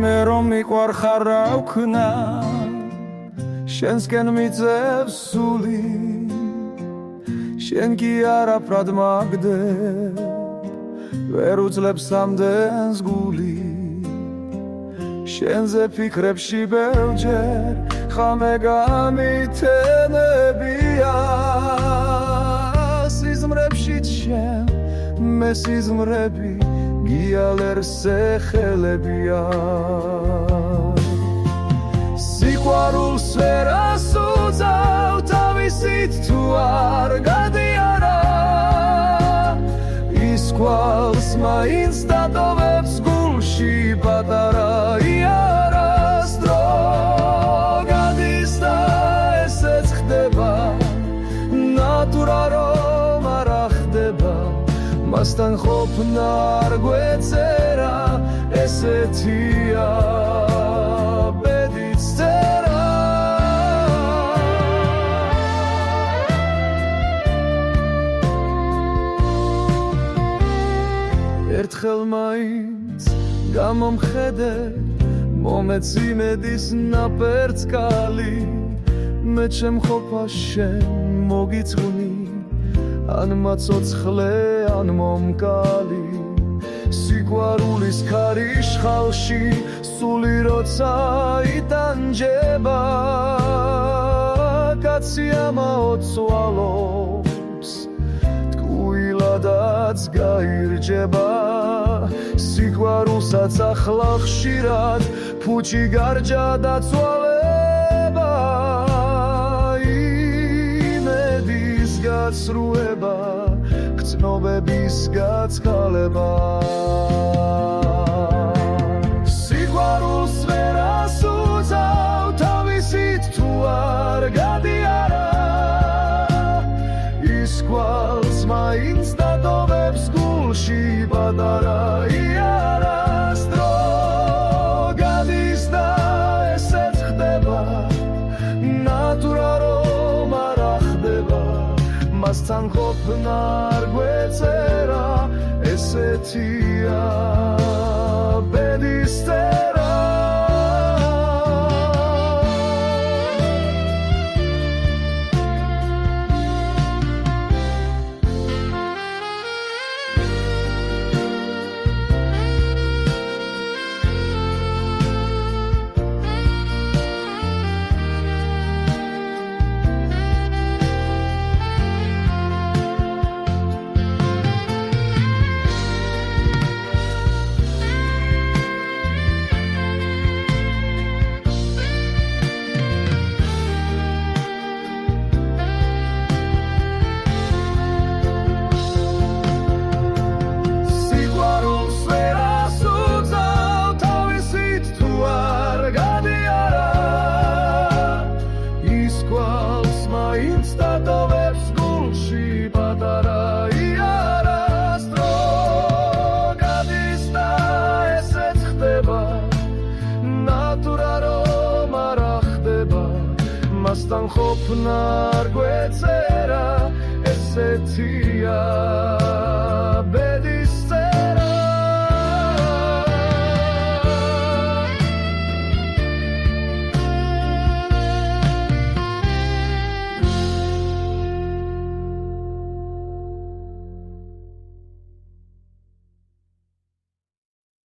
მე რომ მიყვარხარ რა ვქნა შენსკენ მიწევს სული შენ კი არაფრად მაგდე ვერ უძლებს ამდენს გული შენზე ფიქრებში ბევრჯერ ხამე გამითენებია სიზმრებშიც შენ მე სიზმრები გიალერს ეხელებია სიყვარულს ვერას უძავ თავისით თუ არ გადიარა ის კვალს მაინც დატოვებს გულში პატარა იარას დრო გადის და ესეც ხდება ნატურა რომ არ ხდება მასთან ყოფნა არ გვეწერა ესეთია ბედიც წერა ერთხელ მაინც გამომხედე მომეციმედის ნაპერწკალი მე ჩემ ყოფას შენ მოგიწვნი ან მაცოცხლე ან მომკალი სიყვარულის ქარიშხალში სული როცა იტანჯება კაცი ამაოდ ცვალობს ტკუილადაც გაირჯება სიყვარულსაც ახლა ხშირად ფუჭი გარჯა და ცვალება იმედის გაცრუება გრძნობების გაცხალება სიყვარულს ვერას უძავ თავისით თუ არ გადიარა ის კვალს მაინც დატოვებს გულში პატარა იარას დრო გადის და ესეც ხდება ნატურა რომ არ ხდება მასთან ყოფნა არ გვეწერა ესეთია ბედის წერა მასთან ყოფნა არ გვეწერა ესეთია